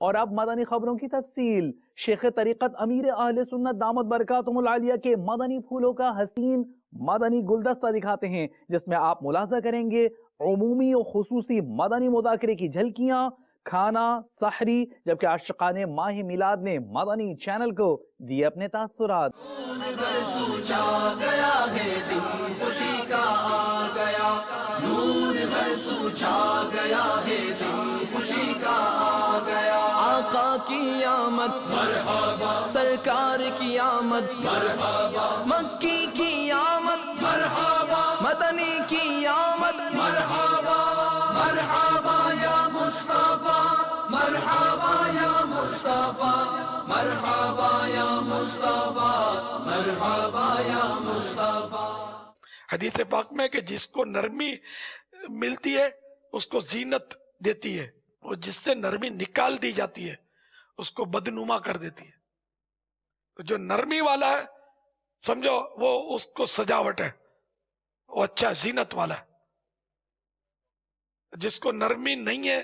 اور اب مدنی خبروں کی تفصیل۔ شیخ طریقت امیر اہل سنت دامت برکاتہم العالیہ کے مدنی پھولوں کا حسین مدنی گلدستہ دکھاتے ہیں، جس میں آپ ملاحظہ کریں گے عمومی و خصوصی مدنی مذاکرے کی جھلکیاں، کھانا، سحری، جبکہ عاشقان ماہ میلاد نے مدنی چینل کو دیے اپنے تاثرات۔ آقا کی آمد مرحبا، سرکار کی آمد مرحبا، مکی کی آمد مرحبا، مدنی کی آمد مرحبا، مرحبا یا مصطفیٰ، مرحبا یا مصطفیٰ، مرحبا یا مصطفیٰ، مرحبا یا مصطفیٰ۔ حدیث پاک میں کہ جس کو نرمی ملتی ہے اس کو زینت دیتی ہے، اور جس سے نرمی نکال دی جاتی ہے اس کو بدنما کر دیتی ہے۔ تو جو نرمی والا ہے سمجھو وہ اس کو سجاوٹ ہے، وہ اچھا زینت والا ہے۔ جس کو نرمی نہیں ہے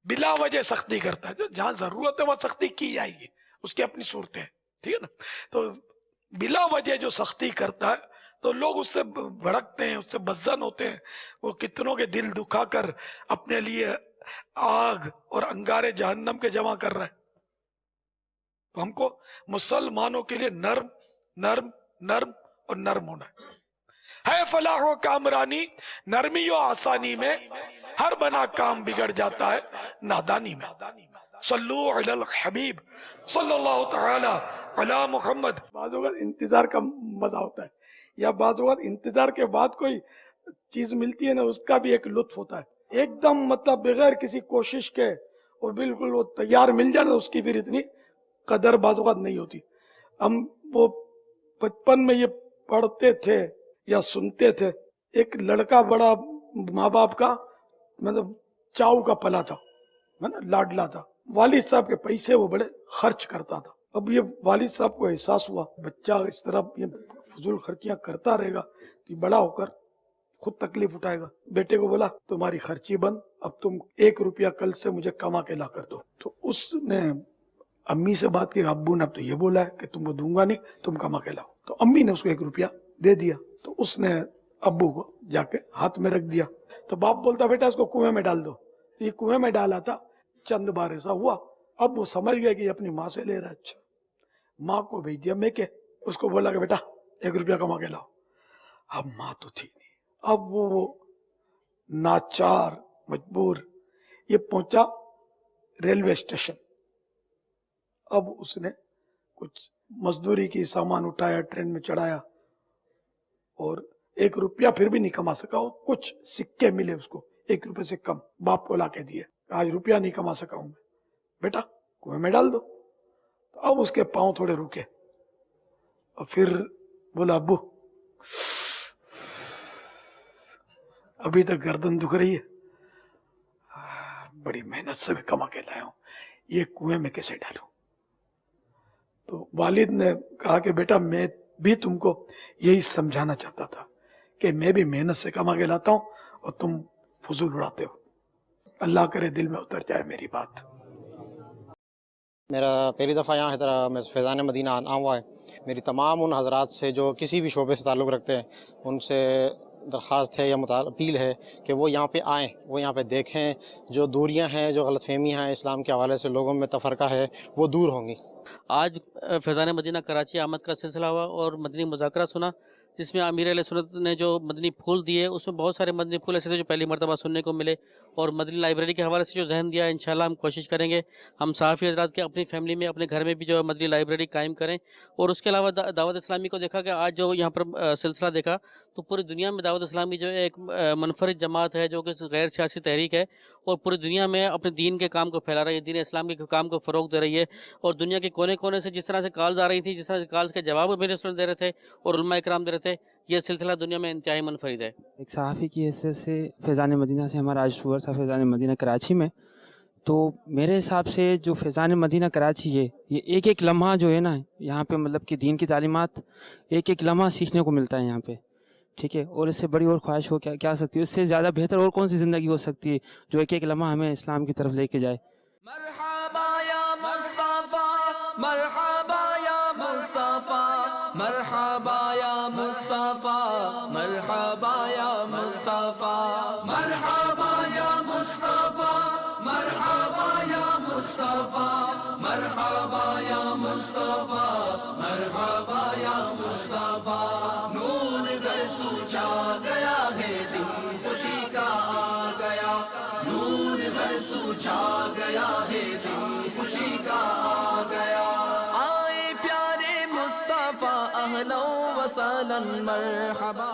بلا وجہ سختی کرتا ہے، جو جہاں ضرورت ہے وہ سختی کی جائے گی، اس کی اپنی صورتیں ہیں، ٹھیک ہے نا۔ تو بلا وجہ جو سختی کرتا ہے تو لوگ اس سے بھڑکتے ہیں، اس سے بدظن ہوتے ہیں، وہ کتنوں کے دل دکھا کر اپنے لیے آگ اور انگارے جہنم کے جمع کر رہے ہیں۔ تو ہم کو مسلمانوں کے لیے نرم نرم نرم اور نرم ہونا ہے فلاح و کامرانی، نرمی و آسانی میں، ہر بنا کام بگڑ جاتا ہے نادانی میں۔ صلو علی الحبیب صلی اللہ تعالی علی محمد۔ بعض اوقات انتظار کا مزہ ہوتا ہے، یا بعض اوقات انتظار کے بعد کوئی چیز ملتی ہے نا، اس کا بھی ایک لطف ہوتا ہے۔ ایک دم مطلب بغیر کسی کوشش کے اور بالکل وہ تیار مل جائے نا، اس کی پھر اتنی قدر بعض اوقات نہیں ہوتی۔ ہم وہ بچپن میں یہ پڑھتے تھے یا سنتے تھے، ایک لڑکا بڑا ماں باپ کا مطلب چاؤ کا پلا تھا، ہے نا، لاڈلا تھا، والد صاحب کے پیسے وہ بڑے خرچ کرتا تھا۔ اب یہ والد صاحب کو احساس ہوا بچہ اس طرح یہ فضول خرچیاں کرتا رہے گا تو بڑا ہو کر خود تکلیف اٹھائے گا۔ بیٹے کو بولا تمہاری خرچی بند، اب تم 1 روپیہ کل سے مجھے کما کے لا کر دو۔ تو اس نے امی سے بات کی، ابو نے اب تو یہ بولا ہے کہ تم کو دوں گا نہیں، تم کما کے لاؤ۔ تو امی نے اس کو 1 روپیہ دے دیا، تو اس نے ابو کو جا کے ہاتھ میں رکھ دیا۔ تو باپ بولتا بیٹا اس کو کنویں میں ڈال دو۔ یہ کنویں میں ڈالا تھا، چند بار ایسا ہوا، اب وہ سمجھ گیا کہ یہ اپنی ماں سے لے رہا ہے۔ اچھا، ماں کو بھیج دیا میں کہ اس کو بولا کہ بیٹا 1 روپیہ کما کے لاؤ۔ اب ماں تو تھی نہیں، اب وہ ناچار مجبور یہ پہنچا ریلوے اسٹیشن۔ اب اس نے کچھ مزدوری کی، سامان اٹھایا، ٹرین میں چڑھایا، اور 1 روپیہ پھر بھی نہیں کما سکا۔ کچھ سکے ملے اس کو 1 روپے سے کم، باپ کو لا کے دیے، آج روپیہ نہیں کما سکا ہوں میں، بیٹا کنویں میں ڈال دو۔ تو اب اس کے پاؤں تھوڑے رکے، اور پھر بولا ابو ابھی تک گردن دکھ رہی ہے، بڑی محنت سے میں کما کے لایا ہوں، یہ کنویں میں کیسے ڈالوں؟ تو والد نے کہا کہ بیٹا میں بھی تم کو یہی سمجھانا چاہتا تھا کہ میں بھی محنت سے کما کے لاتا ہوں اور تم فضول اڑاتے ہو۔ اللہ کرے دل میں اتر جائے میری بات۔ میرا پہلی دفعہ یہاں حیدرآباد میں فیضان مدینہ آنا ہوا ہے۔ میری تمام ان حضرات سے جو کسی بھی شعبے سے تعلق رکھتے ہیں ان سے درخواست ہے یا اپیل ہے کہ وہ یہاں پہ آئیں، وہ یہاں پہ دیکھیں، جو دوریاں ہیں، جو غلط فہمیاں ہیں اسلام کے حوالے سے لوگوں میں تفرقہ ہے، وہ دور ہوں گی۔ آج فیضان مدینہ کراچی آمد کا سلسلہ ہوا اور مدنی مذاکرہ سنا، جس میں امیر علیہ سنت نے جو مدنی پھول دیے اس میں بہت سارے مدنی پھول ایسے تھے جو پہلی مرتبہ سننے کو ملے، اور مدنی لائبریری کے حوالے سے جو ذہن دیا انشاءاللہ ہم کوشش کریں گے ہم صحافی حضرات کے اپنی فیملی میں اپنے گھر میں بھی جو مدنی لائبریری قائم کریں۔ اور اس کے علاوہ دعوت اسلامی کو دیکھا کہ آج جو یہاں پر سلسلہ دیکھا تو پوری دنیا میں دعوت اسلامی جو ایک منفرد جماعت ہے جو کہ غیر سیاسی تحریک ہے، اور پوری دنیا میں اپنے دین کے کام کو پھیلا رہی ہے، دین اسلام کے کام کو فروغ دے رہی ہے، اور دنیا کے کونے کونے سے جس طرح سے کالز آ رہی تھی، جس طرح سے کالز کے جواب میرے اسٹوڈنٹ دے رہے تھے اور علماء اکرام دے رہے تھے، یہ سلسلہ دنیا میں انتہائی منفرد ہے۔ ایک صحافی کی حیثیت سے فیضان مدینہ سے ہمارا آج ٹور تھا فیضان مدینہ کراچی میں، تو میرے حساب سے جو فیضان مدینہ کراچی ہے یہ ایک ایک لمحہ جو ہے نا یہاں پہ مطلب کہ دین کی تعلیمات ایک ایک لمحہ سیکھنے کو ملتا ہے یہاں پہ، ٹھیک ہے، اور اس سے بڑی اور خواہش ہو کیا سکتی ہے، اس سے زیادہ بہتر اور کون سی زندگی ہو سکتی ہے جو ایک ایک لمحہ ہمیں اسلام کی طرف لے کے جائے۔ مرحبا یا مصطفیٰ مرحبا یا مصطفیٰ مرحبا یا مصطفیٰ مرحبا یا مصطفیٰ مرحبا یا مصطفیٰ مرحبا یا مصطفیٰ مرحبا یا مصطفیٰ نور گھر سوچا گیا ہے دن خوشی کا آ گیا نور گھر سوچا گیا ہے دن خوشی کا آ گیا آئے پیارے مصطفیٰ اہلا و سہلا مرحبا